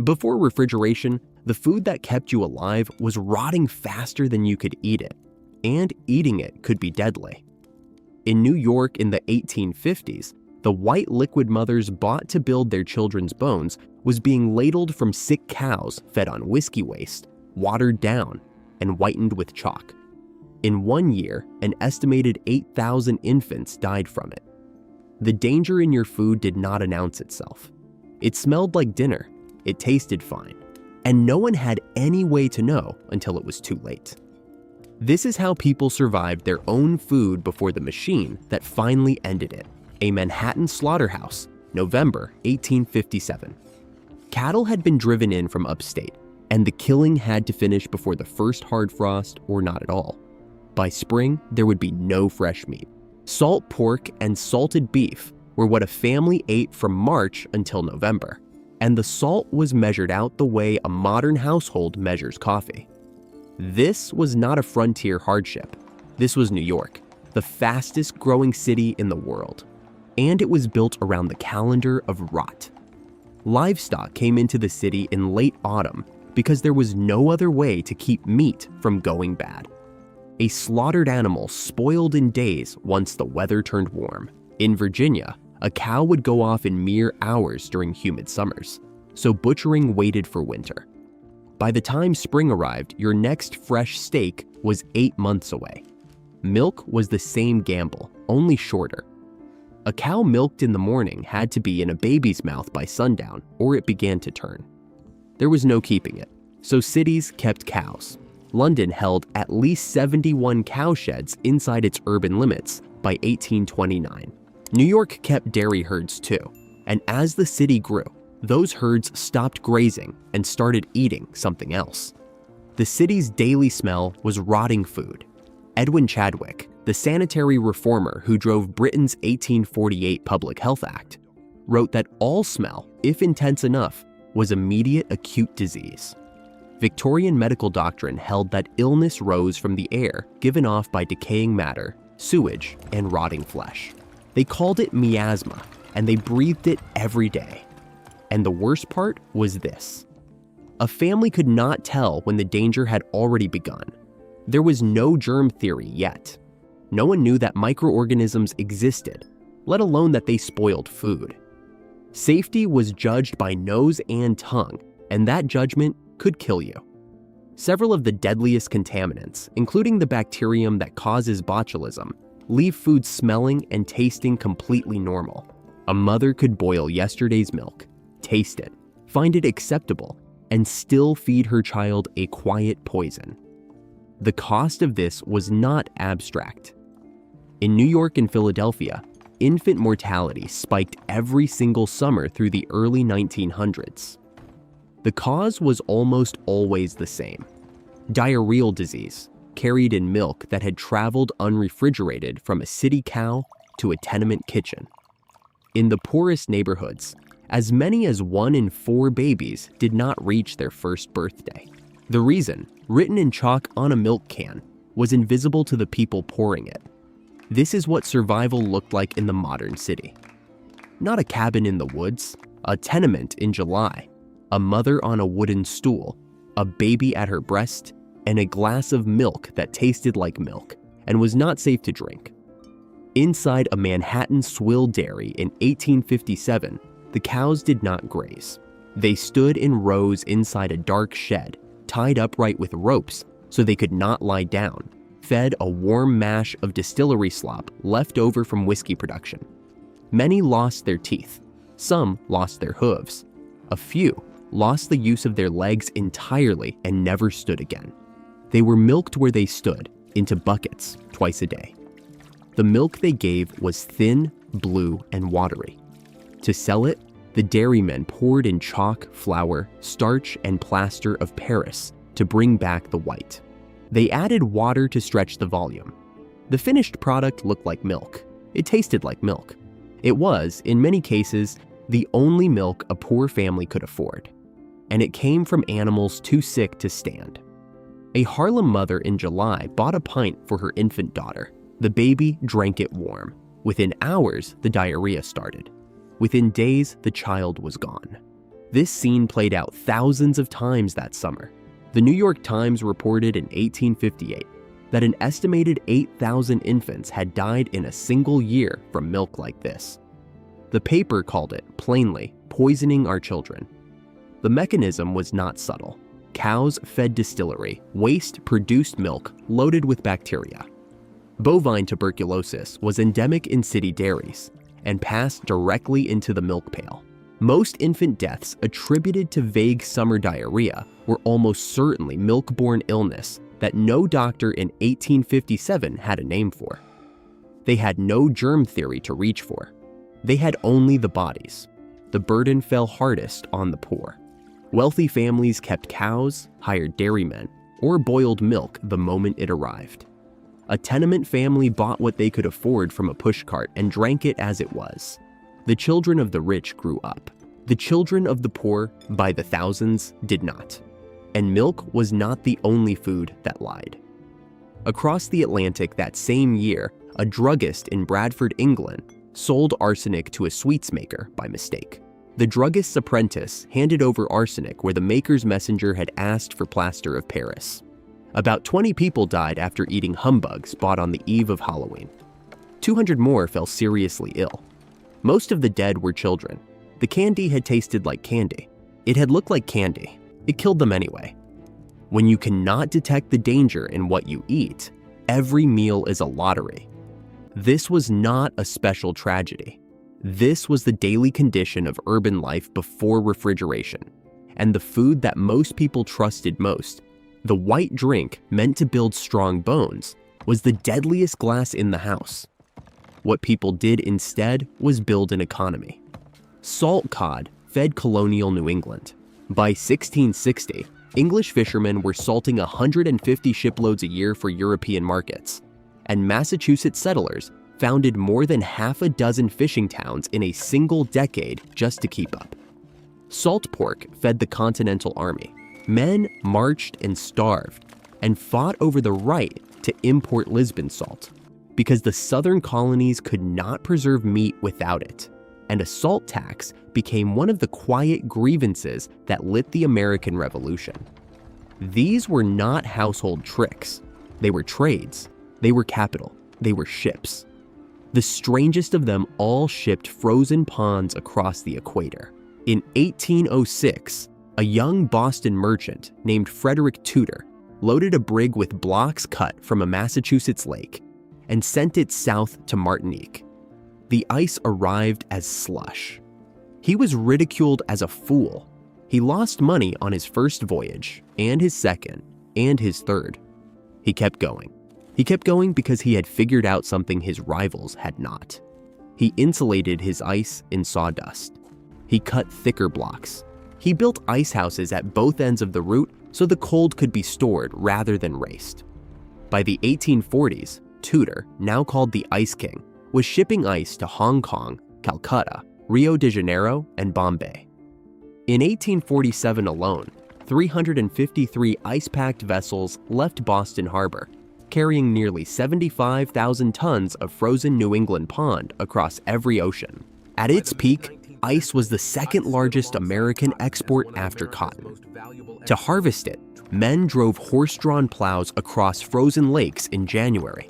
Before refrigeration, the food that kept you alive was rotting faster than you could eat it, and eating it could be deadly. In New York in the 1850s, the white liquid mothers bought to build their children's bones was being ladled from sick cows fed on whiskey waste, watered down, and whitened with chalk. In 1 year, an estimated 8,000 infants died from it. The danger in your food did not announce itself. It smelled like dinner, it tasted fine, and no one had any way to know until it was too late. This is how people survived their own food before the machine that finally ended it. A Manhattan slaughterhouse, November 1857. Cattle had been driven in from upstate, and the killing had to finish before the first hard frost or not at all. By spring, there would be no fresh meat. Salt pork and salted beef were what a family ate from March until November, and the salt was measured out the way a modern household measures coffee. This was not a frontier hardship. This was New York, the fastest growing city in the world, and it was built around the calendar of rot. Livestock came into the city in late autumn because there was no other way to keep meat from going bad. A slaughtered animal spoiled in days once the weather turned warm. In Virginia, a cow would go off in mere hours during humid summers, so butchering waited for winter. By the time spring arrived, your next fresh steak was 8 months away. Milk was the same gamble, only shorter. A cow milked in the morning had to be in a baby's mouth by sundown, or it began to turn. There was no keeping it, so cities kept cows. London held at least 71 cowsheds inside its urban limits by 1829. New York kept dairy herds too, and as the city grew, those herds stopped grazing and started eating something else. The city's daily smell was rotting food. Edwin Chadwick, the sanitary reformer who drove Britain's 1848 Public Health Act, wrote that all smell, if intense enough, was immediate acute disease. Victorian medical doctrine held that illness rose from the air given off by decaying matter, sewage, and rotting flesh. They called it miasma, and they breathed it every day. And the worst part was this. A family could not tell when the danger had already begun. There was no germ theory yet. No one knew that microorganisms existed, let alone that they spoiled food. Safety was judged by nose and tongue, and that judgment could kill you. Several of the deadliest contaminants, including the bacterium that causes botulism, leave food smelling and tasting completely normal. A mother could boil yesterday's milk, taste it, find it acceptable, and still feed her child a quiet poison. The cost of this was not abstract. In New York and Philadelphia, infant mortality spiked every single summer through the early 1900s. The cause was almost always the same: diarrheal disease, carried in milk that had traveled unrefrigerated from a city cow to a tenement kitchen. In the poorest neighborhoods, as many as 1 in 4 babies did not reach their first birthday. The reason, written in chalk on a milk can, was invisible to the people pouring it. This is what survival looked like in the modern city. Not a cabin in the woods, a tenement in July, a mother on a wooden stool, a baby at her breast, and a glass of milk that tasted like milk and was not safe to drink. Inside a Manhattan Swill dairy in 1857, the cows did not graze. They stood in rows inside a dark shed, tied upright with ropes so they could not lie down, fed a warm mash of distillery slop left over from whiskey production. Many lost their teeth. Some lost their hooves. A few lost the use of their legs entirely and never stood again. They were milked where they stood, into buckets, twice a day. The milk they gave was thin, blue, and watery. To sell it, the dairymen poured in chalk, flour, starch, and plaster of Paris to bring back the white. They added water to stretch the volume. The finished product looked like milk. It tasted like milk. It was, in many cases, the only milk a poor family could afford. And it came from animals too sick to stand. A Harlem mother in July bought a pint for her infant daughter. The baby drank it warm. Within hours, the diarrhea started. Within days, the child was gone. This scene played out thousands of times that summer. The New York Times reported in 1858 that an estimated 8,000 infants had died in a single year from milk like this. The paper called it, plainly, poisoning our children. The mechanism was not subtle. Cows fed distillery, waste produced milk loaded with bacteria. Bovine tuberculosis was endemic in city dairies and passed directly into the milk pail. Most infant deaths attributed to vague summer diarrhea were almost certainly milk-borne illness that no doctor in 1857 had a name for. They had no germ theory to reach for. They had only the bodies. The burden fell hardest on the poor. Wealthy families kept cows, hired dairymen, or boiled milk the moment it arrived. A tenement family bought what they could afford from a pushcart and drank it as it was. The children of the rich grew up. The children of the poor, by the thousands, did not. And milk was not the only food that lied. Across the Atlantic that same year, a druggist in Bradford, England, sold arsenic to a sweets maker by mistake. The druggist's apprentice handed over arsenic where the maker's messenger had asked for plaster of Paris. About 20 people died after eating humbugs bought on the eve of Halloween. 200 more fell seriously ill. Most of the dead were children. The candy had tasted like candy. It had looked like candy. It killed them anyway. When you cannot detect the danger in what you eat, every meal is a lottery. This was not a special tragedy. This was the daily condition of urban life before refrigeration, and the food that most people trusted most, the white drink meant to build strong bones, was the deadliest glass in the house. What people did instead was build an economy. Salt cod fed colonial New England. By 1660, English fishermen were salting 150 shiploads a year for European markets, and Massachusetts settlers founded more than half a dozen fishing towns in a single decade just to keep up. Salt pork fed the Continental Army. Men marched and starved and fought over the right to import Lisbon salt because the southern colonies could not preserve meat without it, and a salt tax became one of the quiet grievances that lit the American Revolution. These were not household tricks. They were trades. They were capital. They were ships. The strangest of them all shipped frozen ponds across the equator. In 1806, a young Boston merchant named Frederick Tudor loaded a brig with blocks cut from a Massachusetts lake and sent it south to Martinique. The ice arrived as slush. He was ridiculed as a fool. He lost money on his first voyage, and his second, and his third. He kept going. He kept going because he had figured out something his rivals had not. He insulated his ice in sawdust. He cut thicker blocks. He built ice houses at both ends of the route so the cold could be stored rather than raced. By the 1840s, Tudor, now called the Ice King, was shipping ice to Hong Kong, Calcutta, Rio de Janeiro, and Bombay. In 1847 alone, 353 ice-packed vessels left Boston Harbor, carrying nearly 75,000 tons of frozen New England pond across every ocean. At its peak, ice was the second largest American export after cotton. To harvest it, men drove horse-drawn plows across frozen lakes in January,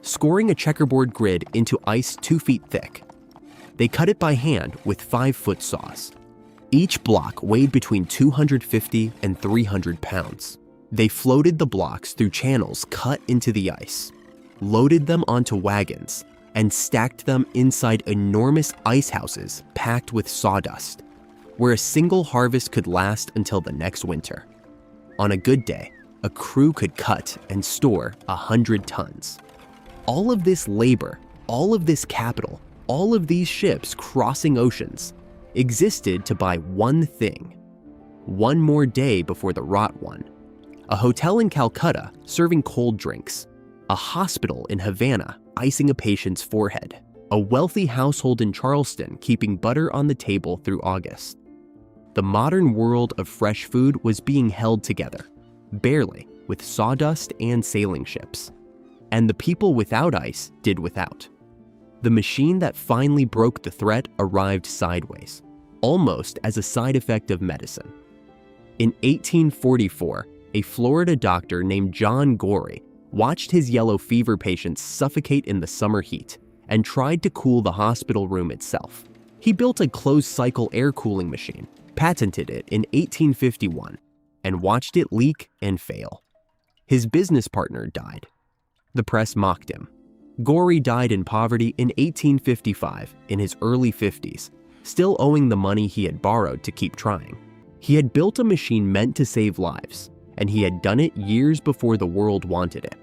scoring a checkerboard grid into ice 2 feet thick. They cut it by hand with 5-foot saws. Each block weighed between 250 and 300 pounds. They floated the blocks through channels cut into the ice, loaded them onto wagons, and stacked them inside enormous ice houses packed with sawdust, where a single harvest could last until the next winter. On a good day, a crew could cut and store 100 tons. All of this labor, all of this capital, all of these ships crossing oceans existed to buy one thing: one more day before the rot one. A hotel in Calcutta serving cold drinks, a hospital in Havana icing a patient's forehead, a wealthy household in Charleston keeping butter on the table through August. The modern world of fresh food was being held together, barely, with sawdust and sailing ships. And the people without ice did without. The machine that finally broke the threat arrived sideways. almost as a side effect of medicine. In 1844, a Florida doctor named John Gorey watched his yellow fever patients suffocate in the summer heat and tried to cool the hospital room itself. He built a closed-cycle air cooling machine, patented it in 1851, and watched it leak and fail. His business partner died. The press mocked him. Gorey died in poverty in 1855, in his early 50s, still owing the money he had borrowed to keep trying. He had built a machine meant to save lives, and he had done it years before the world wanted it.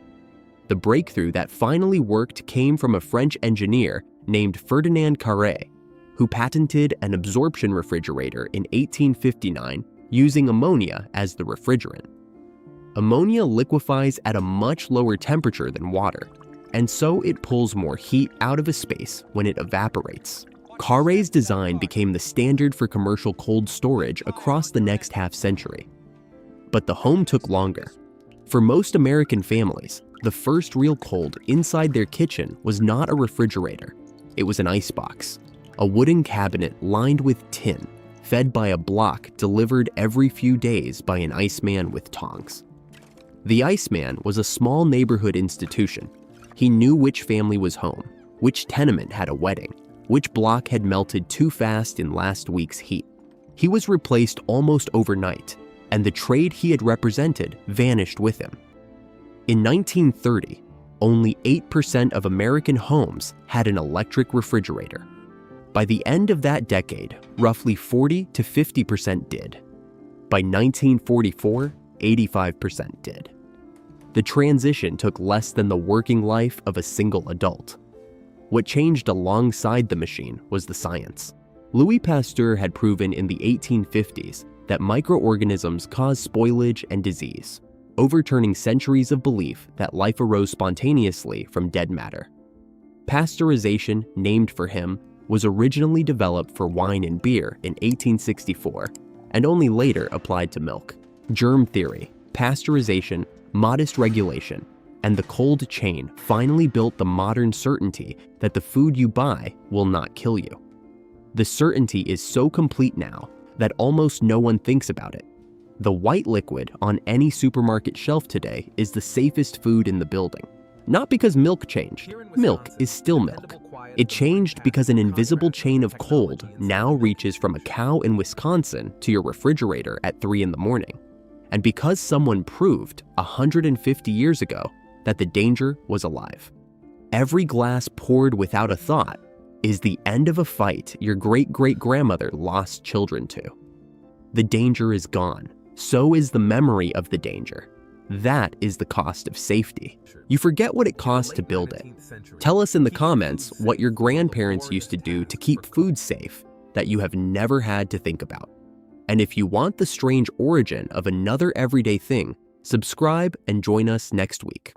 The breakthrough that finally worked came from a French engineer named Ferdinand Carré, who patented an absorption refrigerator in 1859 using ammonia as the refrigerant. Ammonia liquefies at a much lower temperature than water, and so it pulls more heat out of a space when it evaporates. Carré's design became the standard for commercial cold storage across the next half-century. But the home took longer. For most American families, the first real cold inside their kitchen was not a refrigerator. It was an icebox, a wooden cabinet lined with tin, fed by a block delivered every few days by an iceman with tongs. The iceman was a small neighborhood institution. He knew which family was home, which tenement had a wedding, which block had melted too fast in last week's heat. He was replaced almost overnight, and the trade he had represented vanished with him. In 1930, only 8% of American homes had an electric refrigerator. By the end of that decade, roughly 40 to 50% did. By 1944, 85% did. The transition took less than the working life of a single adult. What changed alongside the machine was the science. Louis Pasteur had proven in the 1850s that microorganisms cause spoilage and disease, overturning centuries of belief that life arose spontaneously from dead matter. Pasteurization, named for him, was originally developed for wine and beer in 1864 and only later applied to milk. Germ theory, pasteurization, modest regulation, and the cold chain finally built the modern certainty that the food you buy will not kill you. The certainty is so complete now that almost no one thinks about it. The white liquid on any supermarket shelf today is the safest food in the building. Not because milk changed. Milk is still milk. It changed because an invisible chain of cold now reaches from a cow in Wisconsin to your refrigerator at 3 in the morning. And because someone proved 150 years ago that the danger was alive. Every glass poured without a thought is the end of a fight your great-great-grandmother lost children to. The danger is gone. So is the memory of the danger. That is the cost of safety. You forget what it costs to build it. Tell us in the comments what your grandparents used to do to keep food safe that you have never had to think about. And if you want the strange origin of another everyday thing, subscribe and join us next week.